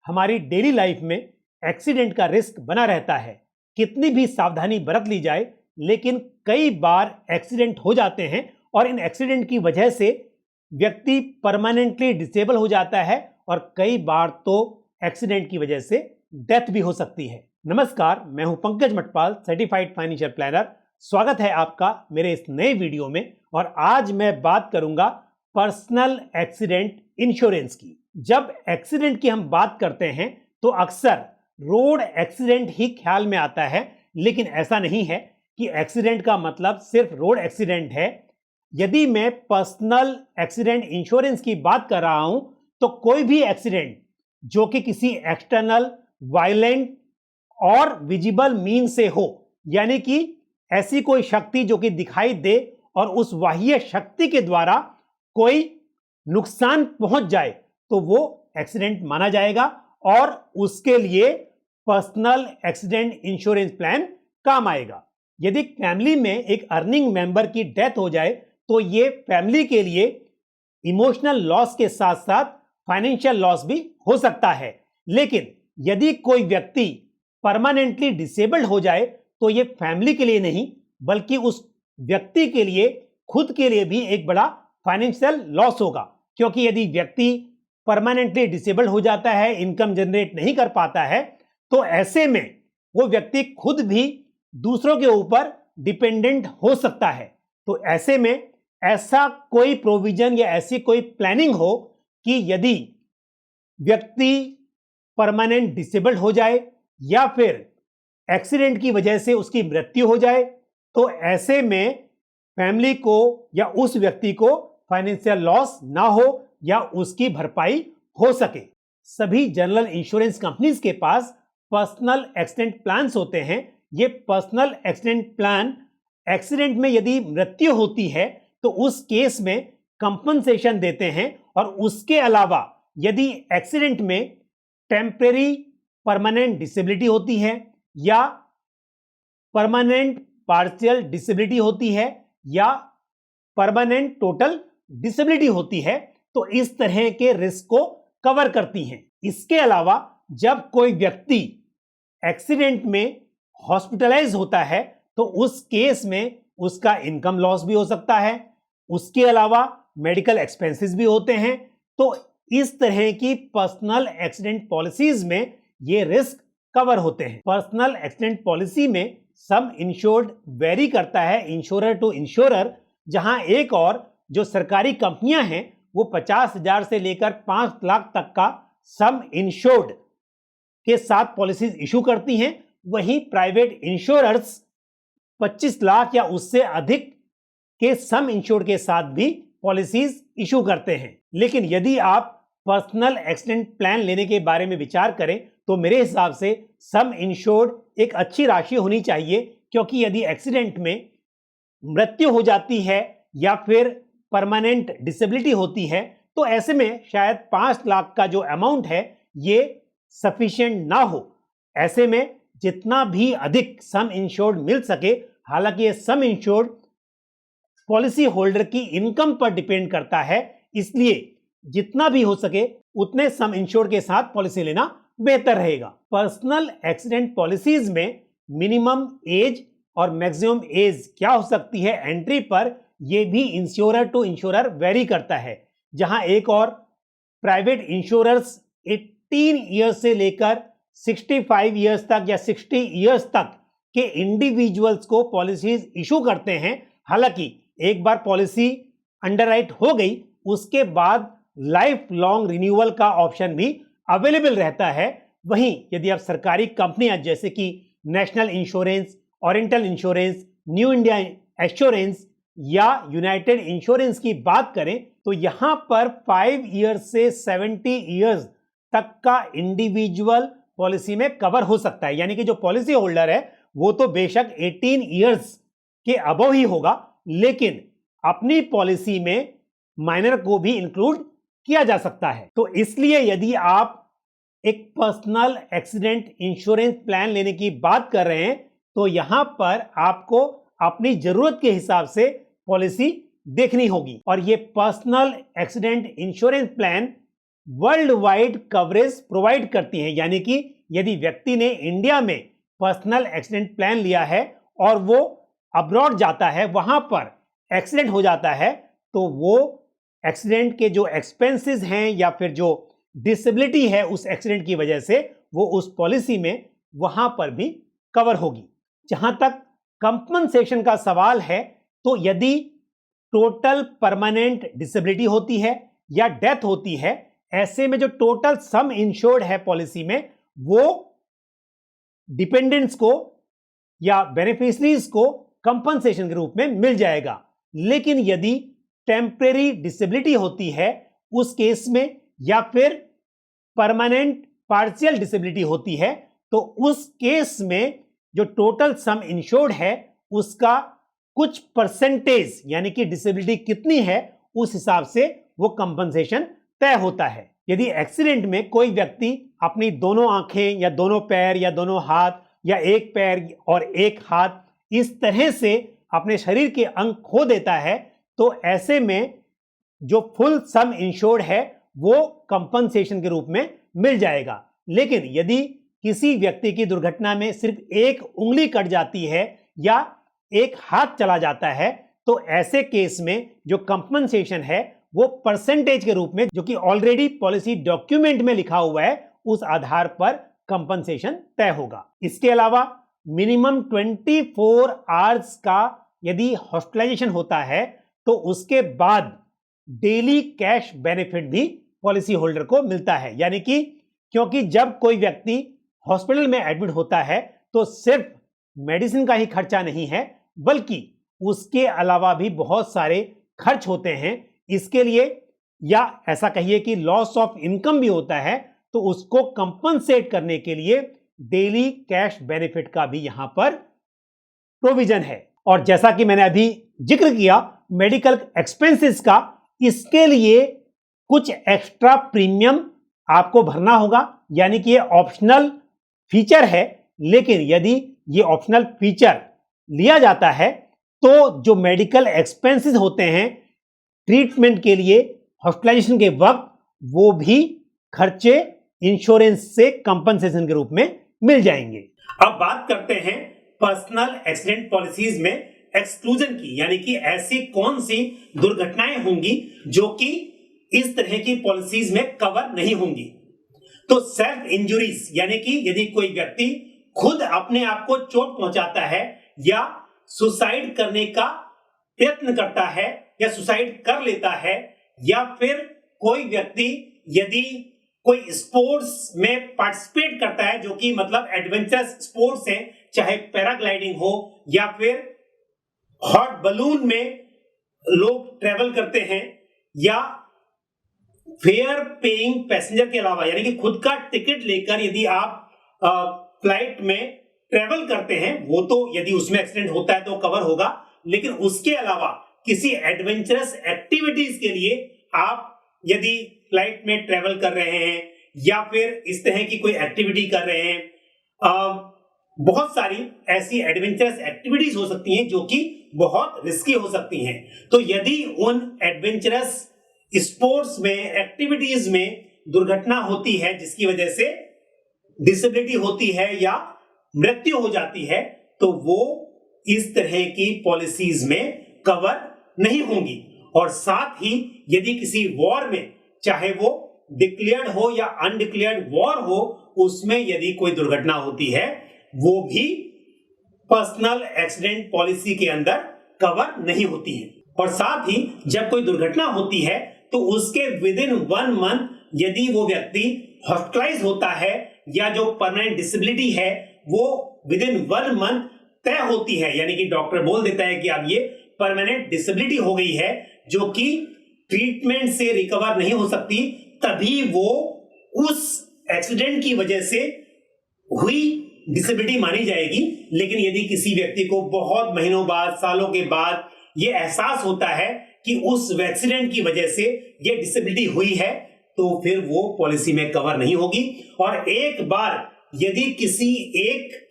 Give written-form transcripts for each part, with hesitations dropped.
हमारी daily life में accident का रिस्क बना रहता है। कितनी भी सावधानी बरत ली जाए, लेकिन कई बार एक्सीडेंट हो जाते हैं और इन एक्सीडेंट की वजह से व्यक्ति परमानेंटली डिसेबल हो जाता है और कई बार तो एक्सीडेंट की वजह से डेथ भी हो सकती है। नमस्कार, मैं हूं Pankaj Matpal, certified financial planner. स्वागत है आपका मेरे इस नए वीडियो में। और आज मैं बात करूंगा पर्सनल एक्सीडेंट इंश्योरेंस की। जब एक्सीडेंट की हम बात करते हैं तो अक्सर रोड एक्सीडेंट ही ख्याल में आता है, लेकिन ऐसा नहीं है कि एक्सीडेंट का मतलब सिर्फ रोड एक्सीडेंट है। यदि मैं पर्सनल एक्सीडेंट इंश्योरेंस की बात कर रहा हूं तो कोई भी एक्सीडेंट जो कि किसी एक्सटर्नल, वायलेंट और विजिबल मीन से हो, यानी कि ऐसी कोई शक्ति जो कि दिखाई दे और उस बाह्य शक्ति के द्वारा कोई नुकसान पहुंच जाए, तो वो एक्सीडेंट माना जाएगा और उसके लिए पर्सनल एक्सीडेंट इंश्योरेंस प्लान काम आएगा। यदि फैमिली में एक अर्निंग मेंबर की डेथ हो जाए तो ये फैमिली के लिए इमोशनल लॉस के साथ साथ फाइनेंशियल लॉस भी हो सकता है। लेकिन यदि कोई व्यक्ति परमानेंटली डिसेबल्ड हो जाए तो ये फैमिली के लिए नहीं, बल्कि उस व्यक्ति के लिए, खुद के लिए भी एक बड़ा फाइनेंशियल लॉस होगा। क्योंकि यदि व्यक्ति परमानेंटली डिसेबल्ड हो जाता है, इनकम जनरेट नहीं कर पाता है, तो ऐसे में वो व्यक्ति खुद भी दूसरों के ऊपर डिपेंडेंट हो सकता है। तो ऐसे में ऐसा कोई प्रोविजन या ऐसी कोई प्लानिंग हो कि यदि व्यक्ति परमानेंट डिसेबल्ड हो जाए या फिर एक्सीडेंट की वजह से उसकी मृत्यु हो जाए, तो ऐसे में फैमिली को या उस व्यक्ति को फाइनेंशियल लॉस ना हो या उसकी भरपाई हो सके। सभी जनरल इंश्योरेंस कंपनीज के पास पर्सनल एक्सीडेंट प्लान्स होते हैं। ये पर्सनल एक्सीडेंट प्लान एक्सीडेंट में यदि मृत्यु होती है तो उस केस में कंपनसेशन देते हैं, और उसके अलावा यदि एक्सीडेंट में टेम्परेरी परमानेंट डिसेबिलिटी होती है या परमानेंट पार्शियल डिसेबिलिटी होती है या परमानेंट टोटल डिसेबिलिटी होती है, तो इस तरह के रिस्क को कवर करती हैं। इसके अलावा जब कोई व्यक्ति एक्सीडेंट में हॉस्पिटलाइज होता है तो उस केस में उसका इनकम लॉस भी हो सकता है। उसके अलावा मेडिकल एक्सपेंसेस भी होते हैं। तो इस तरह की पर्सनल एक्सीडेंट पॉलिसीज में ये रिस्क कवर होते हैं। पर्सनल एक्सीडेंट पॉलिसी में सम इंश्योर्ड वेरी करता है इंश्योरर टू इंश्योरर, जहां एक और जो सरकारी कंपनियां हैं वो 50,000 से लेकर 5 लाख तक का सम इंश्योर्ड के साथ पॉलिसीज इशू करती हैं। वहीं प्राइवेट इंश्योरर्स 25 लाख या उससे अधिक के सम इंश्योर्ड के साथ भी पॉलिसीज इशू करते हैं। लेकिन यदि आप पर्सनल एक्सीडेंट प्लान लेने के बारे में विचार करें तो मेरे हिसाब से सम इंश्योर्ड एक अच्छी राशि होनी चाहिए, क्योंकि यदि एक्सीडेंट में मृत्यु हो जाती है या फिर परमानेंट डिसेबिलिटी होती है तो ऐसे में शायद 5 लाख का जो अमाउंट है ये सफिशिएंट ना हो। ऐसे में जितना भी अधिक सम इंश्योर्ड मिल सके, हालांकि ये सम इंश्योर्ड पॉलिसी होल्डर की इनकम पर डिपेंड करता है, इसलिए जितना भी हो सके उतने सम इंश्योर्ड के साथ पॉलिसी लेना बेहतर रहेगा। पर्सनल एक्सीडेंट पॉलिसीज में मिनिमम एज और मैक्सिमम एज क्या हो सकती है एंट्री पर, यह भी इंश्योरर टू इंश्योरर वेरी करता है। जहां एक और प्राइवेट इंश्योरर्स 18 ईयर्स से लेकर 65 ईयर्स तक या 60 ईयर्स तक के इंडिविजुअल्स को पॉलिसीज इशू करते हैं। हालांकि एक बार पॉलिसी अंडरराइट हो गई, उसके बाद लाइफ लॉन्ग रिन्यूअल का ऑप्शन भी अवेलेबल रहता है। वहीं यदि आप सरकारी कंपनियां जैसे कि national insurance, oriental insurance, new India assurance या यूनाइटेड इंश्योरेंस की बात करें तो यहां पर 5 ईयर्स से 70 ईयर्स तक का इंडिविजुअल पॉलिसी में कवर हो सकता है। यानी कि जो पॉलिसी होल्डर है वो तो बेशक 18 ईयर्स के अबव ही होगा, लेकिन अपनी पॉलिसी में माइनर को भी इंक्लूड किया जा सकता है। तो इसलिए यदि आप एक पर्सनल एक्सीडेंट इंश्योरेंस प्लान लेने की बात कर रहे हैं तो यहां पर आपको अपनी जरूरत के हिसाब से पॉलिसी देखनी होगी। और ये personal accident insurance plan world wide coverage provide करती हैं। यानी कि यदि व्यक्ति ने इंडिया में पर्सनल एक्सीडेंट प्लान लिया है और वो अब्रॉड जाता है, वहां पर एक्सीडेंट हो जाता है, तो वो एक्सीडेंट के जो एक्सपेंसेस हैं या फिर जो डिसेबिलिटी है उस एक्सीडेंट की वजह से, वो उस पॉलिसी में वहां पर भी कवर होगी। जहां तक कंपनसेशन का सवाल है, तो यदि टोटल परमानेंट डिसेबिलिटी होती है या डेथ होती है, ऐसे में जो टोटल सम इंश्योर्ड है पॉलिसी में, वो डिपेंडेंट्स को या बेनिफिशरीज को कंपनसेशन के रूप में मिल जाएगा। लेकिन यदि टेम्परेरी डिसेबिलिटी होती है उस केस में, या फिर परमानेंट पार्शियल डिसेबिलिटी होती है, तो उस केस में जो टोटल सम इंश्योर्ड है उसका कुछ परसेंटेज, यानी कि डिसेबिलिटी कितनी है उस हिसाब से वो कंपनसेशन तय होता है। यदि एक्सीडेंट में कोई व्यक्ति अपनी दोनों आंखें या दोनों पैर या दोनों हाथ या एक पैर और एक हाथ इस तरह से अपने शरीर के अंग खो देता है, तो ऐसे में जो फुल सम इंश्योर्ड है वो कंपनसेशन के रूप में मिल जाएगा। लेकिन यदि किसी व्यक्ति की दुर्घटना में सिर्फ एक उंगली कट जाती है या एक हाथ चला जाता है, तो ऐसे केस में जो कंपनसेशन है वो परसेंटेज के रूप में, जो कि ऑलरेडी पॉलिसी डॉक्यूमेंट में लिखा हुआ है, उस आधार पर कंपनसेशन तय होगा। इसके अलावा मिनिमम 24 आवर्स का यदि हॉस्पिटलाइजेशन होता है, तो उसके बाद डेली कैश बेनिफिट भी पॉलिसी होल्डर को मिलता है। यानी कि क्योंकि जब कोई व्यक्ति हॉस्पिटल में एडमिट होता है तो सिर्फ मेडिसिन का ही खर्चा नहीं है, बल्कि उसके अलावा भी बहुत सारे खर्च होते हैं इसके लिए, या ऐसा कहिए कि लॉस ऑफ इनकम भी होता है, तो उसको कंपनसेट करने के लिए डेली कैश बेनिफिट का भी यहां पर प्रोविजन है। और जैसा कि मैंने अभी जिक्र किया मेडिकल एक्सपेंसेस का, इसके लिए कुछ एक्स्ट्रा प्रीमियम आपको भरना होगा, यानी कि ये ऑप्शनल फीचर है। लेकिन यदि ये ऑप्शनल फीचर लिया जाता है तो जो मेडिकल एक्सपेंसेस होते हैं ट्रीटमेंट के लिए हॉस्पिटलाइजेशन के वक्त, वो भी खर्चे इंश्योरेंस से कंपनसेशन के रूप में मिल जाएंगे। अब बात करते हैं पर्सनल एक्सीडेंट पॉलिसीज में एक्सक्लूजन की, यानी कि ऐसी कौन सी दुर्घटनाएं होंगी जो कि इस तरह की पॉलिसीज में कवर नहीं होंगी। तो सेल्फ इंजुरीज, यानी कि यदि कोई व्यक्ति खुद अपने आप को चोट पहुंचाता है या सुसाइड करने का प्रयत्न करता है या सुसाइड कर लेता है, या फिर कोई व्यक्ति यदि कोई स्पोर्ट्स में पार्टिसिपेट करता है जो कि मतलब एडवेंचरस स्पोर्ट्स हैं, चाहे पैराग्लाइडिंग हो या फिर हॉट बलून में लोग ट्रेवल करते हैं, या फेयर पेइंग पैसेंजर के अलावा, यानी कि खुद का टिकट लेकर यदि आप फ्लाइट में ट्रेवल करते हैं, वो तो यदि उसमें एक्सीडेंट होता है तो कवर होगा। लेकिन उसके अलावा किसी एडवेंचरस एक्टिविटीज के लिए आप यदि फ्लाइट में ट्रेवल कर रहे हैं या फिर इस तरह की कोई एक्टिविटी कर रहे हैं, बहुत सारी ऐसी एडवेंचरस एक्टिविटीज हो सकती हैं जो कि बहुत रिस्की हो सकती हैं। तो यदि उन एडवेंचरस स्पोर्ट्स में, एक्टिविटीज में दुर्घटना होती है जिसकी वजह से डिसेबिलिटी होती है या मृत्यु हो जाती है, तो वो इस तरह की पॉलिसीज में कवर नहीं होंगी। और साथ ही यदि किसी वॉर में, चाहे वो डिक्लेयर्ड हो या अनडिक्लेयर्ड वॉर हो, उसमें यदि कोई दुर्घटना होती है, वो भी पर्सनल एक्सीडेंट पॉलिसी के अंदर कवर नहीं होती है। और साथ ही जब कोई दुर्घटना होती है तो उसके विद इन 1 मंथ यदि वो व्यक्ति हॉस्पिटलाइज होता है या जो परमानेंट डिसेबिलिटी है वो विद इन 1 मंथ तय होती है, यानी कि डॉक्टर बोल देता है कि अब ये परमानेंट डिसेबिलिटी हो गई है जो कि ट्रीटमेंट से रिकवर नहीं हो सकती, तभी वो उस एक्सीडेंट की वजह से हुई डिसेबिलिटी मानी जाएगी। लेकिन यदि किसी व्यक्ति को बहुत महीनों बाद, सालों के बाद ये एहसास होता है कि उस एक्सीडेंट की वजह से ये डिसेबिलिटी हुई है, तो फिर वो पॉलिसी में कवर नहीं होगी। और एक बार यदि किसी एक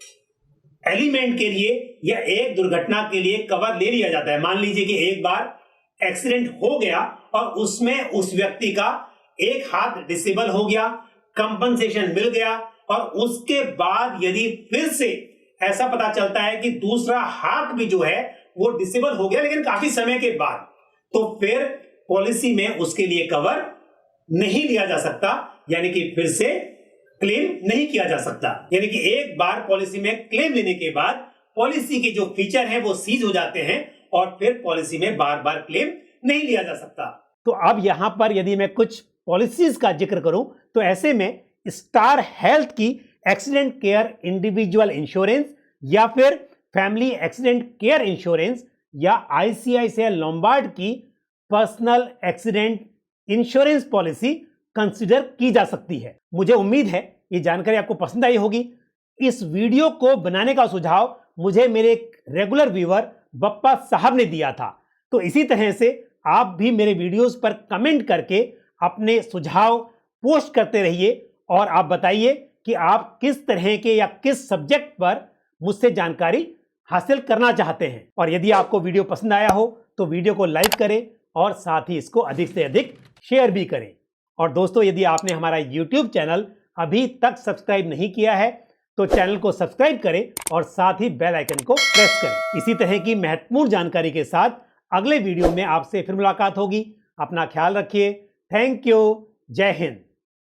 एलिमेंट के लिए या एक दुर्घटना के लिए कवर ले लिया जाता है, मान लीजिए कि एक बार एक्सीडेंट हो गया और उसमें उस व्यक्ति का एक हाथ डिसेबल हो गया, कंपनसेशन मिल गया, और उसके बाद यदि फिर से ऐसा पता चलता है कि दूसरा हाथ भी जो है वो डिसेबल हो गया लेकिन काफी समय के बाद, तो फिर पॉलिसी में उसके लिए कवर नहीं लिया जा सकता, यानी कि फिर से क्लेम नहीं किया जा सकता। यानी कि एक बार पॉलिसी में क्लेम लेने के बाद पॉलिसी के जो फीचर हैं वो सीज हो जाते हैं और फिर पॉलिसी में बार बार क्लेम नहीं लिया जा सकता। तो अब यहां पर यदि मैं कुछ पॉलिसीज का जिक्र करूं तो ऐसे में स्टार हेल्थ की एक्सीडेंट केयर इंडिविजुअल इंश्योरेंस या फिर फैमिली एक्सीडेंट केयर इंश्योरेंस या आईसीआईसीआई लोम्बार्ड की personal accident insurance policy consider की जा सकती है। मुझे उम्मीद है ये जानकारी आपको पसंद आई होगी। इस वीडियो को बनाने का सुझाव मुझे मेरे एक रेगुलर व्यूअर बप्पा साहब ने दिया था। तो इसी तरह से आप भी मेरे वीडियोस पर कमेंट करके अपने सुझाव पोस्ट करते रहिए और आप बताइए कि आप किस तरह के या किस सब्जेक्ट पर मुझसे जानकारी हासिल करना चाहते हैं। और यदि आपको वीडियो पसंद आया हो तो वीडियो को लाइक करें और साथ ही इसको अधिक से अधिक शेयर भी करें। और दोस्तों, यदि आपने हमारा YouTube चैनल अभी तक सब्सक्राइब नहीं किया है तो चैनल को सब्सक्राइब करें और साथ ही बेल आइकन को प्रेस करें। इसी तरह की महत्वपूर्ण जानकारी के साथ अगले वीडियो में आपसे फिर मुलाकात होगी। अपना ख्याल रखिए। Thank you. जय हिंद।